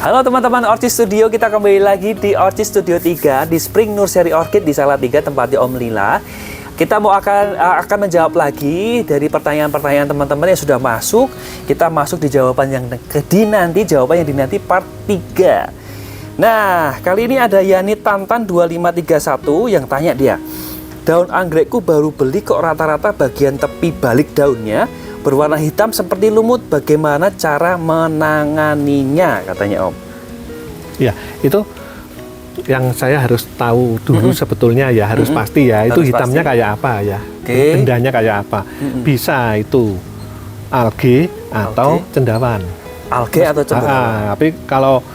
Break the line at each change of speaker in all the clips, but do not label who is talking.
Halo teman-teman Orchid Studio, kita kembali lagi di Orchid Studio 3 di Spring Nursery Orchid di Salatiga, tempatnya Om Lila. Kita akan menjawab lagi dari pertanyaan-pertanyaan teman-teman yang sudah masuk. Kita masuk di jawaban yang jawaban yang dinanti part 3. Nah, kali ini ada Yani Tantan 2531 yang tanya dia, daun anggrekku baru beli kok rata-rata bagian tepi balik daunnya berwarna hitam seperti lumut, bagaimana cara menanganinya, katanya Om.
Ya, itu yang saya harus tahu dulu sebetulnya ya, harus pasti ya, itu hitamnya kayak apa ya, bendanya kayak apa. Bisa itu alge atau cendawan.
Alge atau cendawan.
Tapi kalau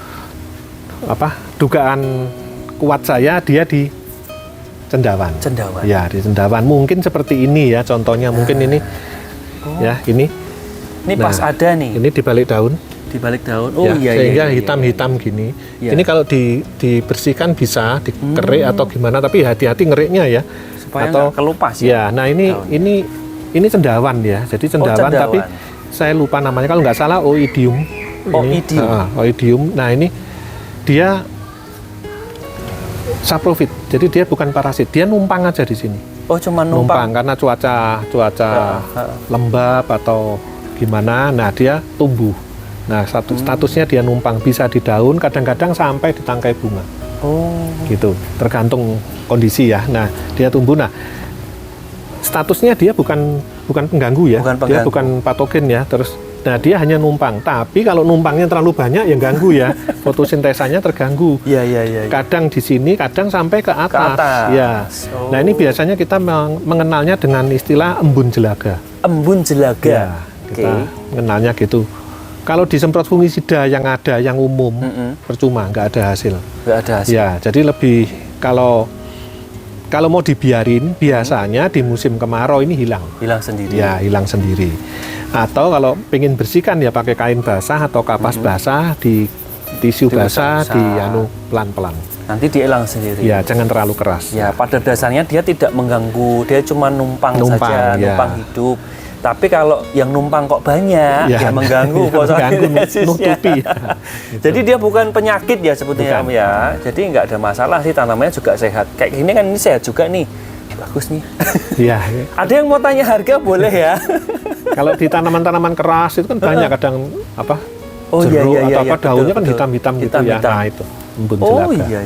dugaan kuat saya dia di cendawan.
Cendawan.
Ya, di cendawan. Mungkin seperti ini ya, contohnya mungkin ini. Ya, ini
pas ada nih.
Ini di balik daun.
Di balik daun.
Sehingga hitam-hitam gini. Ya. Ini kalau dibersihkan bisa dikerik atau gimana, tapi hati-hati ngeriknya ya.
Supaya nggak kelupas ya.
Ya, nah ini cendawan ya. Jadi cendawan, tapi saya lupa namanya, kalau nggak salah oidium. Oidium. Nah, ini dia saprofit. Jadi dia bukan parasit, dia numpang aja di sini.
Oh, cuma numpang
karena cuaca lembab atau gimana, nah dia tumbuh. Nah, statusnya dia numpang, bisa di daun, kadang-kadang sampai di tangkai bunga. Oh. Gitu, tergantung kondisi ya. Nah, dia tumbuh. Nah, statusnya dia bukan pengganggu ya. Dia bukan patogen ya. Terus nah, dia hanya numpang. Tapi kalau numpangnya terlalu banyak ya ganggu ya. Fotosintesanya terganggu.
Iya.
Kadang di sini, kadang sampai ke atas. Ya. Oh. Nah, ini biasanya kita mengenalnya dengan istilah embun jelaga.
Embun jelaga.
Ya, kita mengenalnya gitu. Kalau disemprot fungisida yang ada, yang umum, percuma, nggak ada hasil.
Nggak ada hasil.
Ya, jadi lebih kalau mau dibiarin, biasanya di musim kemarau ini hilang.
Hilang sendiri.
Ya, hilang sendiri. Atau kalau pengen bersihkan ya pakai kain basah atau kapas basah, di tisu basah, pelan-pelan.
Nanti dia hilang sendiri.
Ya, jangan terlalu keras.
Ya, pada dasarnya dia tidak mengganggu, dia cuma numpang saja, numpang hidup. Tapi kalau yang numpang kok banyak, ya mengganggu
nutupi.
Jadi dia bukan penyakit ya sebetulnya Om ya. Jadi nggak ada masalah sih, tanamannya juga sehat. Kayak gini kan ini sehat juga nih. Bagus nih.
Iya.
Ada yang mau tanya harga boleh ya?
Kalau di tanaman-tanaman keras itu kan banyak kadang jeruk atau daunnya kan hitam-hitam gitu ya. Nah, itu embun jelaga.
Oh iya.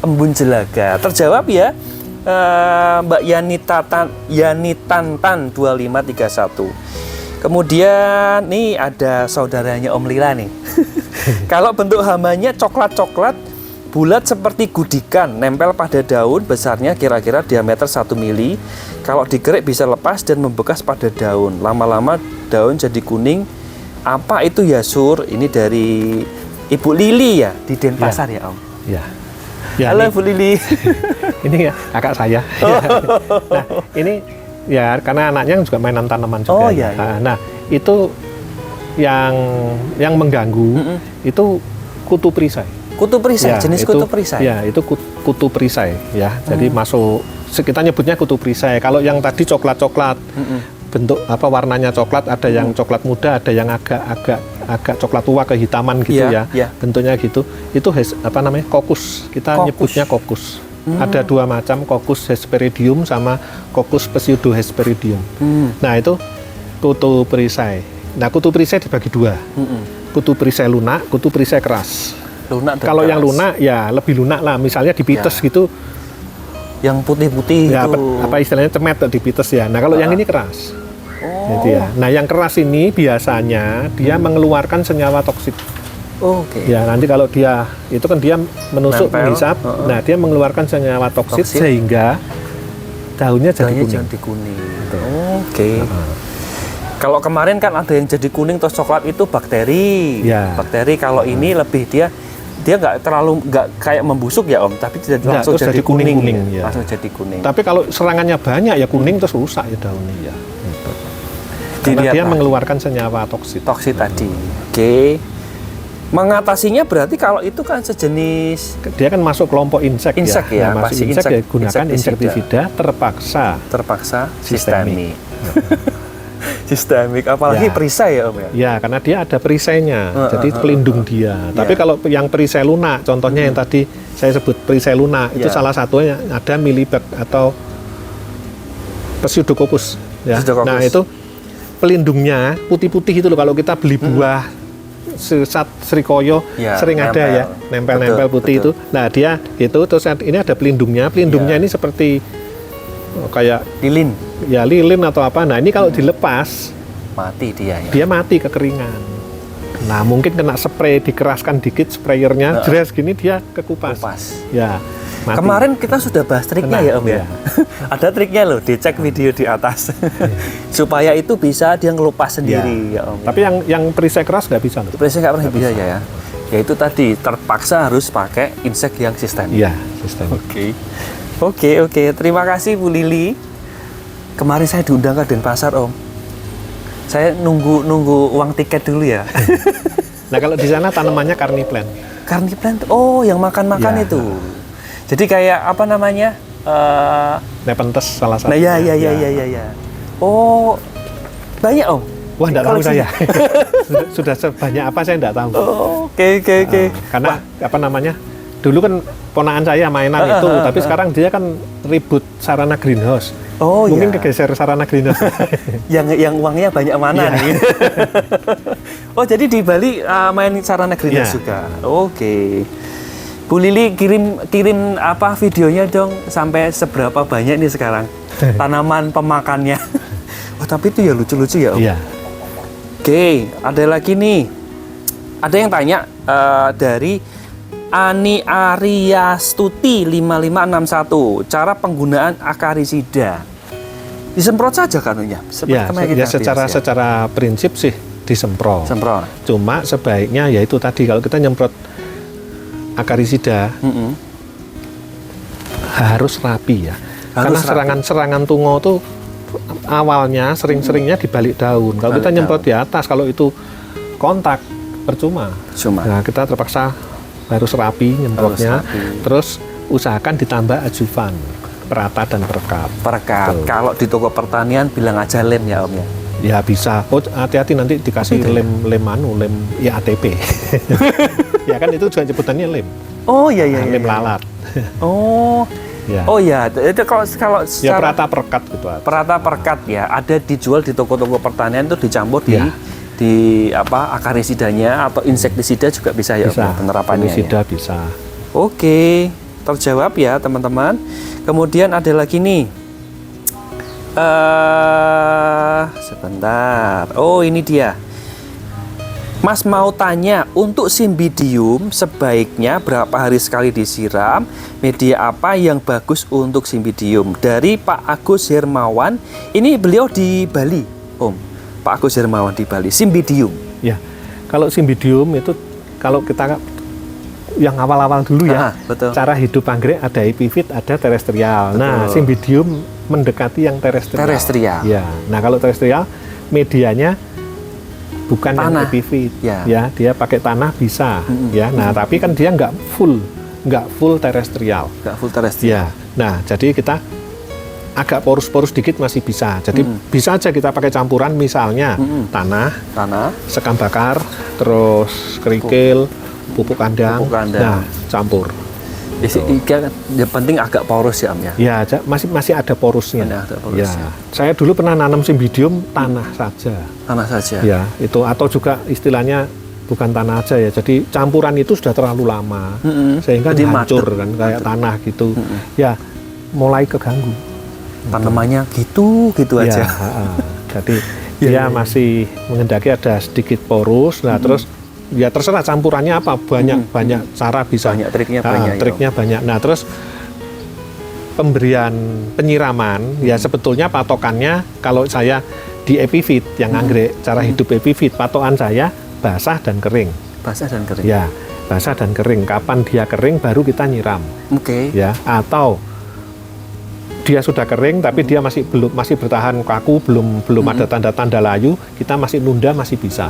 Embun jelaga. Terjawab ya. Mbak Yani Tantan 2531. Kemudian nih ada saudaranya Om Lila nih. Kalau bentuk hamanya coklat-coklat bulat seperti gudikan, nempel pada daun, besarnya kira-kira diameter 1 mili. Kalau dikerik bisa lepas dan membekas pada daun. Lama-lama daun jadi kuning. Apa itu ya Sur? Ini dari Ibu Lili ya di Denpasar ya Om.
Ya.
Halo Bu Lili.
Ini ya kakak saya. Nah, ini ya karena anaknya juga mainan tanaman juga.
Iya.
Nah, itu yang mengganggu itu kutu perisai.
Kutu perisai, ya, jenis kutu perisai.
Ya, itu kutu perisai ya. Jadi masuk, kita nyebutnya kutu perisai. Kalau yang tadi coklat-coklat, bentuk warnanya coklat, ada yang coklat muda, ada yang agak coklat tua kehitaman gitu ya. Bentuknya gitu. Itu kokus. Kita nyebutnya kokus. Ada dua macam, kokus hesperidium sama kokus pseudohesperidium. Nah, itu kutu perisai. Nah, kutu perisai dibagi dua. Kutu perisai lunak, kutu perisai keras. Kalau yang lunak ya lebih lunak lah, misalnya dipites gitu.
Yang putih-putih
ya,
itu
istilahnya cemet dipites ya. Nah, kalau yang ini keras. Gitu ya. Nah, yang keras ini biasanya dia mengeluarkan senyawa toksik. Ya, nanti kalau dia itu kan dia menusuk, menghisap, nah dia mengeluarkan senyawa toksik sehingga daunnya jadi kuning.
Kalau kemarin kan ada yang jadi kuning terus coklat itu bakteri. Bakteri, kalau ini lebih dia nggak kayak membusuk ya Om, tapi tidak langsung jadi kuning ya. Langsung jadi kuning.
Tapi kalau serangannya banyak ya kuning terus rusak ya daunnya ya. Karena dia mengeluarkan senyawa toksik
tadi. Mengatasinya berarti kalau itu kan sejenis,
dia kan masuk kelompok insek ya.
Nah,
masuk insek ya gunakan insektisida terpaksa
sistemik. Sistemik, apalagi
Ya.
perisai ya Om ya.
Ya, karena dia ada perisainya, jadi pelindung dia. Tapi kalau yang perisai lunak, contohnya yang tadi saya sebut perisai lunak, itu
Ya.
salah satunya ada milibag atau Pseudococcus. Ya.
Pseudococcus.
Nah itu pelindungnya putih-putih itu loh. Kalau kita beli buah sesat srikoyo
Ya,
sering ada
nempel.
ya, nempel-nempel
Betul,
putih
betul.
itu. Nah dia itu terus ini ada pelindungnya. Pelindungnya
Ya.
ini seperti kayak
Lilin,
ya lilin atau apa. Nah ini kalau dilepas
mati dia ya.
dia mati kekeringan. Nah mungkin kena spray dikeraskan dikit sprayernya, jelas gini dia kekupas.
Kupas.
Ya. Mati.
Kemarin kita sudah bahas triknya
Kena,
ya Om ya.
iya.
Ada triknya loh, dicek video di atas. Supaya itu bisa dia ngelupas sendiri ya Om.
Tapi yang perisai keras nggak bisa loh.
Presnya nggak pernah bisa ya. Ya itu tadi terpaksa harus pakai insek yang sistemik.
Iya, sistem.
Oke. Terima kasih Bu Lili. Kemarin saya diundang ke Denpasar Om. Saya nunggu uang tiket dulu ya.
Nah kalau di sana tanamannya carniplant.
Carniplant. Oh, yang makan-makan
Ya.
itu. Jadi kayak apa namanya?
Nepenthes salah satu.
Nah ya. Oh, banyak Om.
Wah, enggak tahu
Koleksinya.
saya. sudah sebanyak apa saya enggak tahu.
Oh, oke.
Karena apa namanya? Dulu kan ponakan saya mainan itu, tapi sekarang dia kan ribut sarana greenhouse.
Oh
Mungkin
ya.
kegeser sarana greenhouse.
yang uangnya banyak mana
Iya.
nih? Oh jadi di Bali main sarana greenhouse
Iya.
juga. Oke. Bu Lili kirim apa videonya dong sampai seberapa banyak nih sekarang tanaman pemakannya. Oh tapi itu ya lucu-lucu ya Om.
Iya.
Oke, ada lagi nih. Ada yang tanya dari Ani Aryastuti 5561, cara penggunaan akarisida. Disemprot saja kanunya.
Ya,
kemarin kita bahas ya.
secara prinsip sih disemprot.
Semprot.
Cuma sebaiknya ya itu tadi kalau kita nyemprot akarisida harus rapi ya.
Harus
Karena serangan tungo tuh awalnya sering-seringnya di balik daun. Kalau kita
Balik
nyemprot di atas, kalau itu kontak percuma.
Cuma.
Nah, kita terpaksa harus rapi nyemprotnya.
Harus rapi.
Terus usahakan ditambah ajuvan, perata dan perekat.
Perekat.
Betul.
Kalau di toko pertanian bilang aja lem ya Om ya.
Ya bisa. Oh, hati-hati nanti dikasih lem ya ATP. Ya kan itu juga sebutannya lem.
Oh iya.
Lem lalat.
Oh.
Ya.
Oh ya, itu kalau
Ya
secara
perata perekat gitu.
perata perekat ya, ada dijual di toko-toko pertanian itu dicampur
Ya.
di apa akarisidanya atau insektisida juga bisa ya Om,
Bisa.
penerapannya.
Femisida
Ya.
bisa.
Oke, terjawab ya teman-teman. Kemudian ada lagi nih. Sebentar. Oh ini dia. Mas mau tanya, untuk Cymbidium sebaiknya berapa hari sekali disiram? Media apa yang bagus untuk Cymbidium? Dari Pak Agus Hermawan. Ini beliau di Bali, Om. Pak Agus Hermawan di Bali. Cymbidium.
Ya. Kalau Cymbidium itu kalau kita yang awal-awal dulu ya.
Betul.
Cara hidup anggrek ada epifit, ada terestrial. Nah,
Betul.
Cymbidium mendekati yang terestrial.
Terestrial.
Ya. Nah, kalau terestrial medianya bukan
Tanah.
yang epifit.
Ya.
Dia pakai tanah bisa. Ya. Nah, tapi kan dia nggak full terestrial.
Nggak full terestrial.
Ya. Nah, jadi kita agak porus-porus dikit masih bisa. Jadi bisa aja kita pakai campuran misalnya tanah, sekam bakar, terus kerikil, pupuk kandang. Nah, campur.
Yang penting agak porus ya Om ya.
Ya, masih ada porusnya.
Ada porusnya.
Ya. Saya dulu pernah nanam Cymbidium tanah saja.
Tanah saja.
Ya, itu atau juga istilahnya bukan tanah aja ya. Jadi campuran itu sudah terlalu lama sehingga
Jadi
hancur
madep.
kan kayak tanah gitu. Ya, mulai keganggu.
Tanamannya gitu aja.
Ya, jadi dia masih mengendaki ada sedikit porus. Nah, terus ya terserah campurannya apa, banyak cara bisa.
Banyak triknya banyak.
Triknya banyak. Nah, terus pemberian penyiraman ya sebetulnya patokannya kalau saya di epifit yang anggrek cara hidup epifit patokan saya basah dan kering.
Basah dan kering.
Ya, basah dan kering. Kapan dia kering baru kita nyiram.
Oke.
Ya, atau dia sudah kering tapi dia masih bertahan kaku, belum ada tanda-tanda layu, kita masih nunda masih bisa.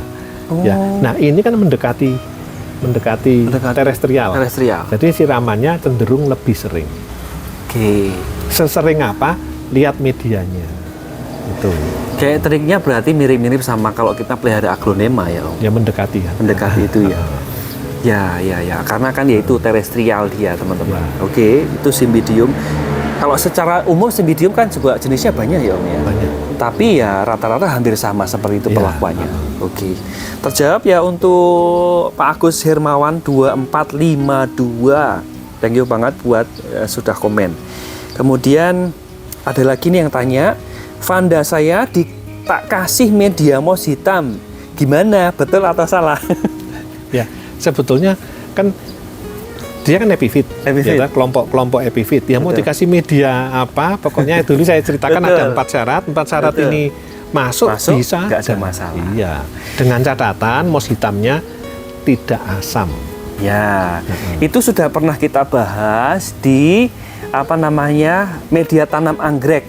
Ya. Nah, ini kan mendekati terestrial. Jadi siramannya cenderung lebih sering.
Oke.
Sesering apa? Lihat medianya. Itu.
Kayak triknya berarti mirip-mirip sama kalau kita pelihara aglonema ya Om.
Ya mendekati ya.
Mendekati itu ya. Ya. Karena kan ya itu terestrial dia teman-teman. Oke, itu Cymbidium. Kalau secara umum Cymbidium kan juga jenisnya banyak ya Om ya.
Banyak.
Tapi ya rata-rata hampir sama seperti itu
Ya.
perlakuannya. Oke. Terjawab ya untuk Pak Agus Hermawan 2452. Thank you banget buat sudah komen. Kemudian ada lagi nih yang tanya, Vanda saya tak kasih media mouse hitam. Gimana? Betul atau salah?
Ya, sebetulnya kan dia kan epifit,
Epifit.
ya, kelompok epifit. Ya mau
Betul.
dikasih media apa? Pokoknya dulu saya ceritakan
Betul.
ada 4 syarat. 4 syarat
Betul.
ini masuk bisa,
nggak ada
dan-
masalah.
Iya, dengan catatan mouse hitamnya tidak asam.
Ya, itu sudah pernah kita bahas di media tanam anggrek,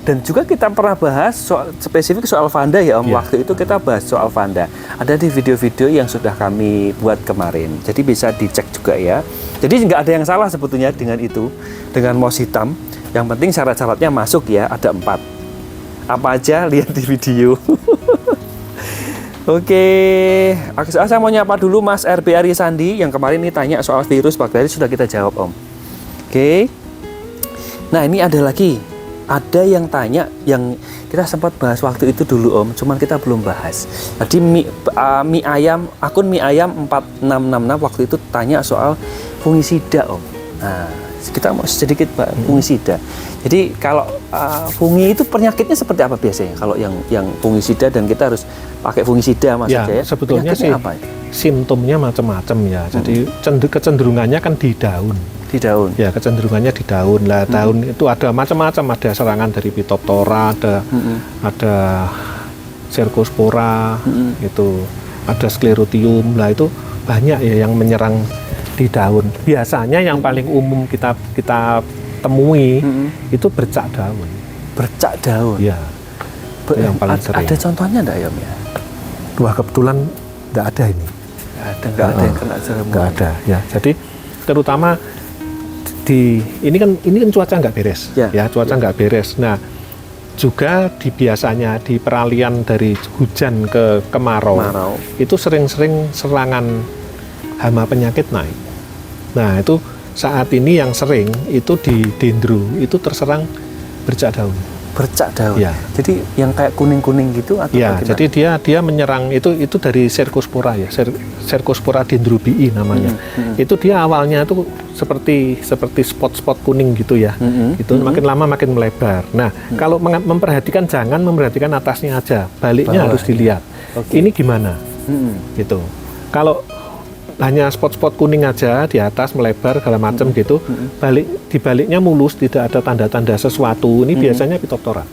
dan juga kita pernah bahas spesifik soal Vanda ya Om.
Ya.
Waktu itu kita bahas soal Vanda. Ada di video-video yang sudah kami buat kemarin. Jadi bisa dicek juga ya. Jadi nggak ada yang salah sebetulnya dengan itu, dengan mouse hitam. Yang penting syarat-syaratnya masuk ya. Ada 4. Apa aja lihat di video. Oke, saya mau nyapa dulu Mas RB Arisandi yang kemarin ini tanya soal virus bakteri, sudah kita jawab Om. Oke. Nah ini ada lagi, ada yang tanya yang kita sempat bahas waktu itu dulu Om, cuman kita belum bahas. Tadi akun mie ayam 4666 waktu itu tanya soal fungisida Om. Nah kita mau sedikit fungisida. Jadi kalau fungi itu penyakitnya seperti apa biasanya? Kalau yang fungisida dan kita harus pakai fungisida
Ya,
ya?
sebetulnya sih
Penyakitnya apa?
simptomnya macam-macam ya. Jadi kecenderungannya kan di daun.
Di daun.
Ya, kecenderungannya di daun. Lah, daun itu ada macam-macam, ada serangan dari Phytophthora, ada Cercospora, itu ada Sclerotium. Lah itu banyak ya yang menyerang di daun. Biasanya yang paling umum kita temui itu bercak daun.
Bercak daun.
Ya. Itu yang paling sering.
Ada contohnya enggak ya Om ya?
Wah, kebetulan nggak ada ini.
Nggak ada yang kena jeruk.
Nggak ada ya. Jadi terutama ini kan cuaca nggak beres,
Ya.
cuaca nggak beres. Nah, juga biasanya di peralihan dari hujan ke kemarau, itu sering-sering serangan hama penyakit naik. Nah, itu saat ini yang sering itu di dendro itu terserang bercak daun.
Bercak daun.
Ya.
Jadi yang kayak kuning-kuning gitu atau
Ya,
bagaimana?
jadi dia menyerang itu dari Cercospora ya, Cercospora dendrobii namanya. Itu dia awalnya tuh seperti spot-spot kuning gitu ya. Itu makin lama makin melebar. Nah, kalau memperhatikan jangan memperhatikan atasnya aja, baliknya
Bawah,
harus dilihat.
Oke.
Ini gimana? Gitu. Kalau hanya spot-spot kuning aja di atas melebar segala macam gitu, di baliknya mulus, tidak ada tanda-tanda sesuatu. Ini biasanya Phytophthora.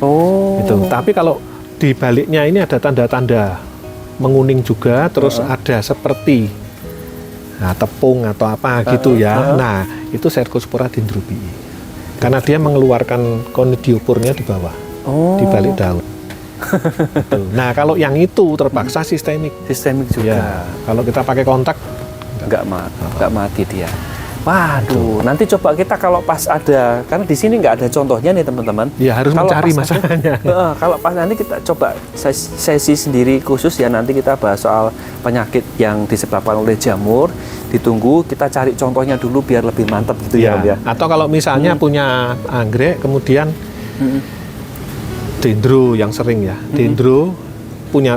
Oh.
Gitu. Tapi kalau di baliknya ini ada tanda-tanda menguning juga, terus ada seperti tepung atau apa gitu ya. Nah, itu Cercospora dendrobii. Karena dia mengeluarkan konidiopurnya di bawah, di balik daun. Gitu. Nah, kalau yang itu terpaksa sistemik.
Sistemik juga.
Ya, kalau kita pakai kontak
Nggak mati dia. Waduh, nanti coba kita kalau pas ada, karena di sini nggak ada contohnya nih teman-teman.
ya harus
Kalau
mencari
pas
masalahnya.
Kalau pas nanti kita coba sesi sendiri khusus ya, nanti kita bahas soal penyakit yang disebabkan oleh jamur. Ditunggu, kita cari contohnya dulu biar lebih mantap gitu ya, Om ya.
Atau kalau misalnya punya anggrek, kemudian dendro yang sering ya, dendro punya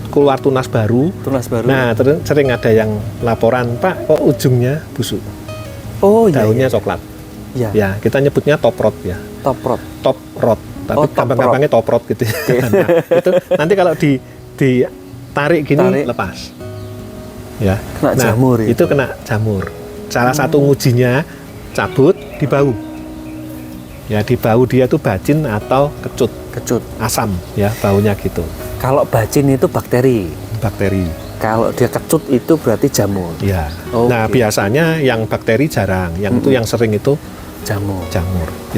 keluar tunas baru.
Tunas baru.
Nah, sering ada yang laporan, Pak, kok ujungnya busuk,
oh iya.
daunnya coklat.
Iya.
Ya, kita nyebutnya top rot ya,
Top rot.
top rot. Tapi
Oh, top
gampang-gampangnya top rot gitu. Nah, itu nanti kalau ditarik gini
Tarik.
lepas. Ya.
Kena jamur ya?
Itu kena jamur. Salah satu ngujinya cabut di bau. Ya, di bau dia tuh bacin atau kecut, asam ya, baunya gitu.
Kalau bacin itu bakteri.
Bakteri.
Kalau dia kecut itu berarti jamur.
Ya.
Oke.
Nah, biasanya yang bakteri jarang, yang itu yang sering itu
Jamur.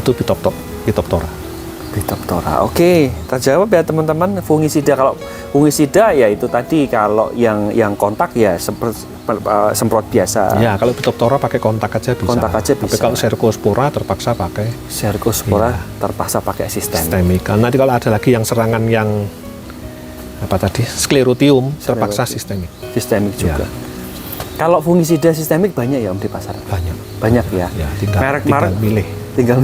Itu Phytophthora.
Phytophthora. Oke, terjawab ya teman-teman. Fungisida, kalau fungisida ya itu tadi, kalau yang kontak ya semprot biasa.
Ya, kalau Phytophthora pakai kontak aja bisa.
Kontak aja
Tapi
bisa.
kalau Cercospora terpaksa pakai
Cercospora terpaksa pakai
sistemik. Nanti kalau ada lagi yang serangan yang apa tadi? Sclerotium terpaksa sistemik.
Sistemik juga.
Ya.
Kalau fungisida sistemik banyak ya Om di pasaran? Banyak ya.
Ya, tinggal
Merek-merek
milih.
tinggal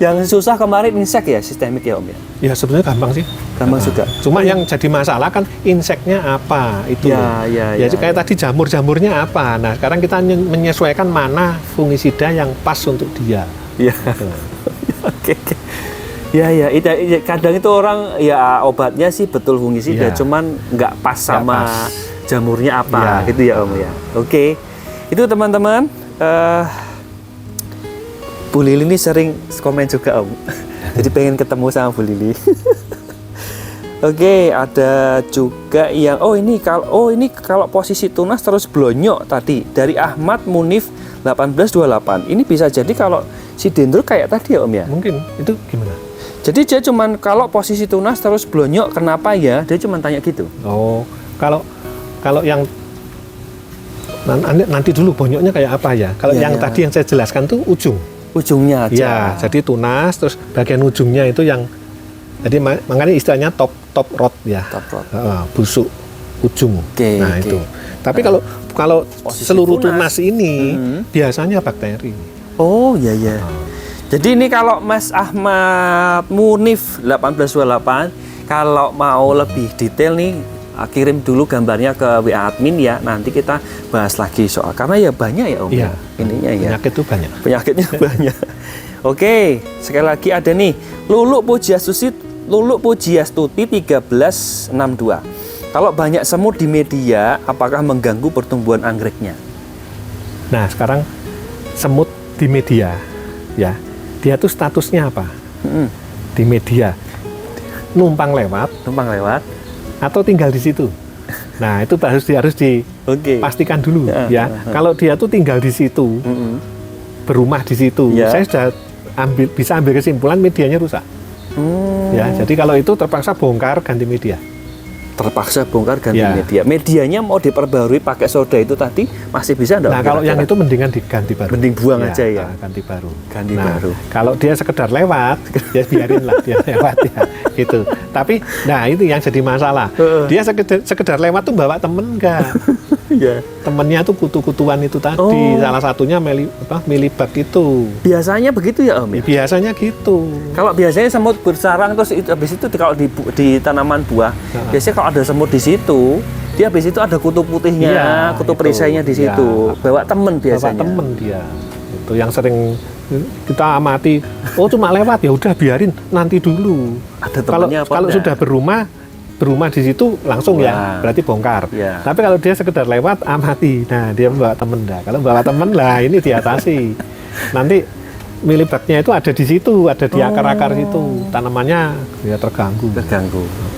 Yang susah kemarin insek ya sistemik ya Om ya?
Ya sebenarnya gampang sih.
Gampang juga.
Cuma yang jadi masalah kan inseknya apa itu.
Ya,
kayak tadi jamur-jamurnya apa. Nah, sekarang kita menyesuaikan mana fungisida yang pas untuk dia.
Iya. Oke. Ya, kadang itu orang ya obatnya sih betul fungisida,
Ya.
cuman nggak pas sama
pas.
jamurnya apa gitu ya Om ya. Oke. Itu teman-teman Bu Lili ini sering komen juga Om. Jadi pengen ketemu sama Bu Lili. Oke, ada juga yang ini kalau posisi tunas terus blonyok tadi dari Ahmad Munif 1828. Ini bisa jadi kalau si dendro kayak tadi ya Om ya.
Mungkin itu gimana?
Jadi dia cuman kalau posisi tunas terus blonyok kenapa ya? Dia cuman tanya gitu.
Oh, kalau yang nanti dulu bonyoknya kayak apa ya? Kalau yang tadi yang saya jelaskan tuh
ujungnya aja.
Ya, jadi tunas terus bagian ujungnya itu yang jadi makanya istilahnya top rod ya.
Top rod.
Busuk ujung. Nah,
oke.
itu. Tapi kalau seluruh tunas ini biasanya bakteri.
Oh, iya. Jadi ini kalau Mas Ahmad Munif 1828 kalau mau lebih detail nih kirim dulu gambarnya ke WA admin ya. Nanti kita bahas lagi soal karena ya banyak ya Om.
Iya.
Ininya ya.
Penyakit itu banyak.
Penyakitnya banyak. Oke, sekali lagi ada nih Luluk Pujiastuti 1362. Kalau banyak semut di media, apakah mengganggu pertumbuhan anggreknya?
Nah, sekarang semut di media ya. Dia tuh statusnya apa? Di media. Numpang lewat atau tinggal di situ. Nah, itu harus dipastikan dulu ya. Kalau dia tuh tinggal di situ, berumah di situ, saya sudah bisa ambil kesimpulan medianya rusak. Ya, jadi kalau itu terpaksa bongkar ganti media.
Media. Medianya mau diperbarui pakai soda itu tadi masih bisa enggak?
Nah, kalau yang itu mendingan diganti baru.
Mending buang aja ya.
Ganti baru.
Baru.
Kalau dia sekedar lewat, ya biarin lah dia lewat ya, gitu. Tapi, nah itu yang jadi masalah. Dia sekedar lewat tuh bawa temen enggak?
Iya.
Temennya tuh kutu-kutuan itu tadi. Salah satunya milibak itu.
Biasanya begitu ya Om?
Biasanya gitu.
Kalau biasanya semut bersarang terus habis itu kalau di tanaman buah, biasanya kalau ada semut di situ, dia habis itu ada kutu putihnya, kutu perisainya di situ. Bawa temen biasanya.
Bawa temen dia. Itu yang sering kita amati. Oh, cuma lewat ya udah biarin nanti dulu.
Ada temennya
kalau sudah berumah di situ langsung ya, berarti bongkar.
Ya.
Tapi kalau dia sekedar lewat, amati. Nah, dia bawa temen dah. Kalau bawa temen lah, ini diatasi. Nanti milibaknya itu ada di situ, ada di akar-akar situ. Tanamannya ya terganggu.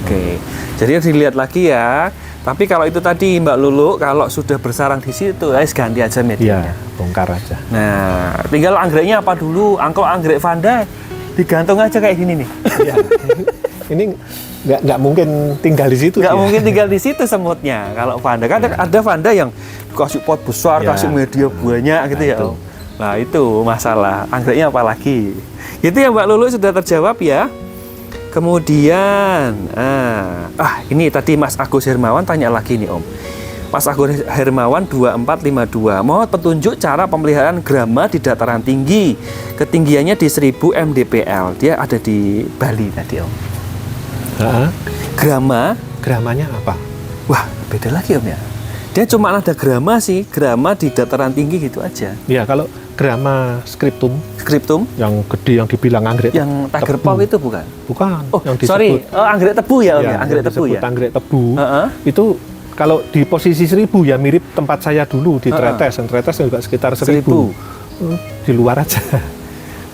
Oke. Jadi dilihat lagi ya. Tapi kalau itu tadi Mbak Lulu, kalau sudah bersarang di situ, ganti aja medianya.
Iya, bongkar aja.
Nah, tinggal anggreknya apa dulu? Kalau anggrek Vanda digantung aja kayak gini nih.
Iya. Ini nggak mungkin tinggal di situ.
Nggak mungkin tinggal di situ semutnya. Kalau Vanda kan ada Vanda yang kasih pot besar, kasih media banyak gitu ya. Nah itu masalah. Anggreknya apa lagi? Itu ya Mbak Lulu sudah terjawab ya. Kemudian, ini tadi Mas Agus Hermawan tanya lagi nih Om. Mas Agus Hermawan 2452 mau petunjuk cara pemeliharaan grama di dataran tinggi. Ketinggiannya di 1000 mdpl. Dia ada di Bali tadi Om.
Gramanya apa?
Wah, beda lagi Om ya. Dia cuma ada grama sih, grama di dataran tinggi gitu aja.
Ya, kalau grama scriptum yang gede yang dibilang anggrek
yang tiger paw itu bukan?
Oh, yang
disebut, anggrek tebu ya Om ya, anggrek tebu ya.
Anggrek tebu. Itu kalau di posisi 1000 ya mirip tempat saya dulu di Tretes, dan Tretes juga sekitar 1000. Di luar aja.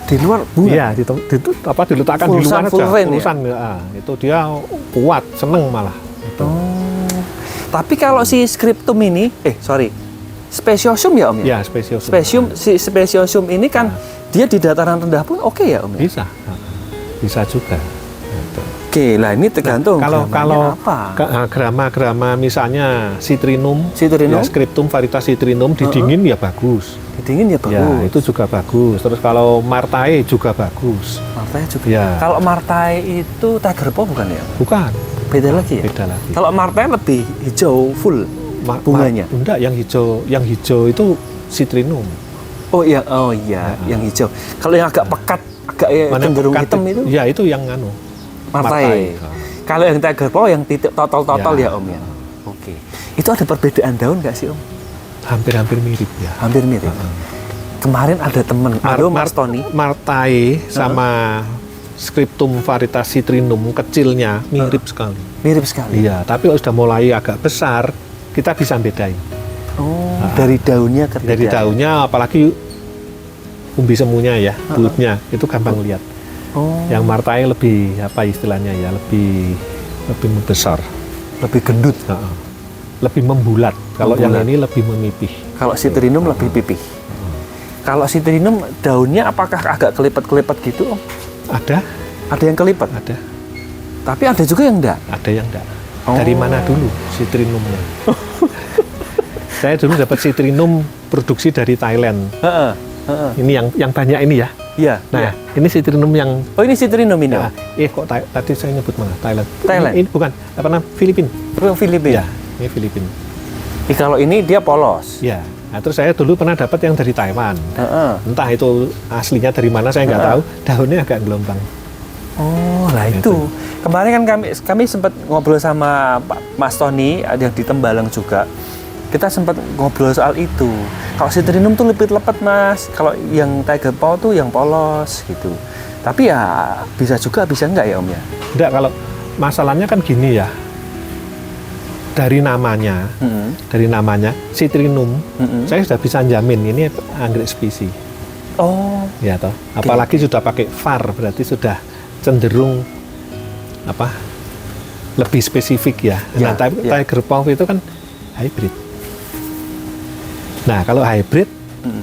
Di luar bulan?
Iya, diletakkan di luar aja. Pulsan ya. Itu dia kuat, seneng malah. Gitu.
Tapi kalau si scriptum ini, Speciosum ya Om ya?
Ya, Speciosum.
Speciosum ini kan dia di dataran rendah pun oke ya Om ya?
Bisa juga. Gitu.
Oke, lah ini tergantung
Kalau
gramanya apa.
grama misalnya citrinum,
Citrinum?
ya, scriptum varietas citrinum didingin ya bagus.
Dingin ya bagus.
Ya, itu juga bagus. Terus kalau martae juga bagus.
Martae juga.
Ya.
Kalau martae itu tiger paw bukan ya?
Bukan,
Beda lagi ya?
beda lagi.
Kalau martae lebih hijau full bunganya.
Enggak, yang hijau itu citrinum.
Oh iya, yang hijau. Kalau yang agak pekat, agak cenderung
pekat
hitam itu
Ya, itu yang
martae. Kalau yang tiger paw yang titik totol ya Om ya. Oke. Itu ada perbedaan daun nggak sih Om?
hampir-hampir mirip ya.
Hampir mirip. Kemarin ada temen, Mas Tony.
Martae sama scriptum varietas citrinum kecilnya mirip sekali.
Mirip sekali.
Iya, tapi kalau sudah mulai agak besar, kita bisa bedain.
Oh, dari daunnya ke
Dari daunnya, apalagi umbi semunya ya, bulbnya, itu gampang lihat.
Oh,
Yang martae lebih apa istilahnya ya, lebih besar,
lebih gendut.
lebih membulat. Kalau yang
Membulat.
ini lebih memipih.
Kalau citrinum lebih pipih. Kalau citrinum daunnya apakah agak kelipat-kelipat gitu Om?
Ada,
Ada yang kelipat,
ada,
tapi ada juga yang enggak.
ada yang enggak.
Oh.
Dari mana dulu citrinumnya? Saya dulu dapat citrinum produksi dari Thailand.
Heeh, heeh.
Ini yang banyak ini ya.
Iya.
Nah,
iya.
ini citrinum yang
Oh, ini citrinum ini.
ya, kok tadi saya nyebut mana? Thailand.
Thailand.
Ini bukan apa namanya? Filipina.
Om. Filipina.
Ya, ini Filipina.
Kalau ini dia polos.
Ya. Nah, terus saya dulu pernah dapat yang dari Taiwan.
Heeh.
Entah itu aslinya dari mana saya nggak tahu. Daunnya agak gelombang.
Oh, lah itu. Kemarin kan kami sempat ngobrol sama Pak Mas Tony, ada yang di Tembalang juga. Kita sempat ngobrol soal itu. Kalau citrinum tuh lepet-lepet Mas. Kalau yang tiger paw tuh yang polos gitu. Tapi ya bisa juga, bisa enggak ya Om ya?
Enggak, kalau masalahnya kan gini ya. Dari namanya, citrinum, saya sudah bisa jamin ini anggrek spesies.
Oh,
Ya toh. Apalagi sudah pakai VAR, berarti sudah cenderung apa? Lebih spesifik ya.
Ya,
Nah,
ya.
tiger paw itu kan hybrid. Nah, kalau hybrid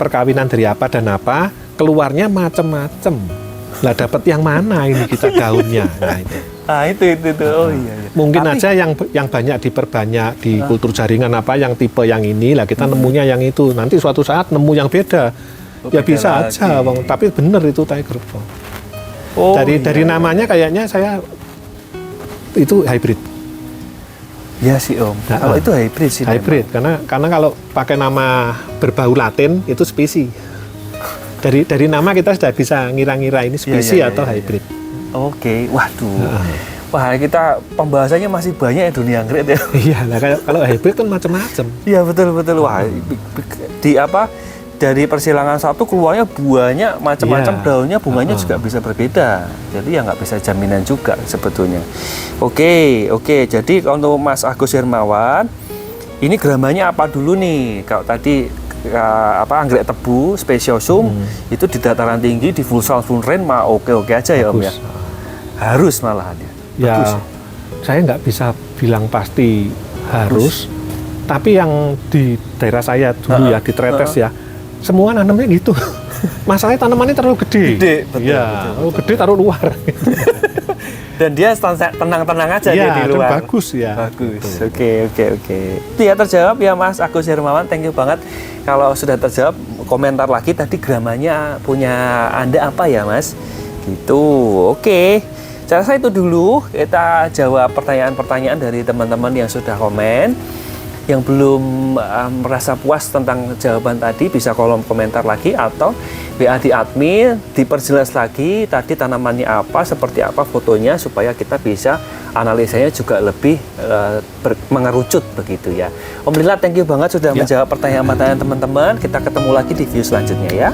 perkawinan dari apa dan apa, keluarnya macam-macam. Lah dapat yang mana ini kita daunnya? Nah, itu.
itu. Oh iya.
Mungkin
Tapi-
aja yang banyak diperbanyak di kultur jaringan apa yang tipe yang ini lah kita nemunya yang itu. Nanti suatu saat nemu yang beda.
Oh,
Ya
beda
bisa
lagi.
aja, Bang. Tapi bener itu tiger paw.
Oh,
dari
iya.
namanya kayaknya saya itu hybrid.
Ya sih Om.
Nah,
Kalau itu hybrid sih.
Hybrid karena kalau pakai nama berbau Latin itu spesies. Dari nama kita sudah bisa ngira-ngira ini spesies
Iya,
atau
iya.
hybrid.
Oke, waduh. Wah, kita pembahasannya masih banyak ya dunia anggrek ya.
Iya, nah kalau hybrid kan macam-macam.
Iya, betul. Wah, di apa? Dari persilangan satu keluarnya buahnya macam-macam,
Iya.
daunnya bunganya juga bisa berbeda. Jadi ya nggak bisa jaminan juga sebetulnya. Oke. Jadi untuk Mas Agus Hermawan, ini gramanya apa dulu nih? Kalau tadi anggrek tebu speciosum itu di dataran tinggi di full sun full rain mah oke aja ya Om ya.
Bagus.
Harus malahan ya. Bagus.
Ya, saya nggak bisa bilang pasti harus, tapi yang di daerah saya dulu ya di Tretes ya, semua nanamnya gitu. Masalahnya tanamannya terlalu gede.
Betul,
Ya, terlalu gede taruh luar.
Dan dia tenang-tenang aja dia di
Ya, dan
luar.
bagus ya.
Bagus.
Betul.
Oke. Ya terjawab ya Mas Agus Hermawan, thank you banget. Kalau sudah terjawab, komentar lagi tadi gramanya punya Anda apa ya Mas? Gitu. Oke. Saya rasa itu dulu. Kita jawab pertanyaan-pertanyaan dari teman-teman yang sudah komen. Yang belum merasa puas tentang jawaban tadi bisa kolom komentar lagi atau WA di admin diperjelas lagi tadi tanamannya apa, seperti apa fotonya supaya kita bisa analisanya juga lebih mengerucut begitu ya. Om Lila, thank you banget sudah menjawab pertanyaan-pertanyaan teman-teman. Kita ketemu lagi di video selanjutnya ya.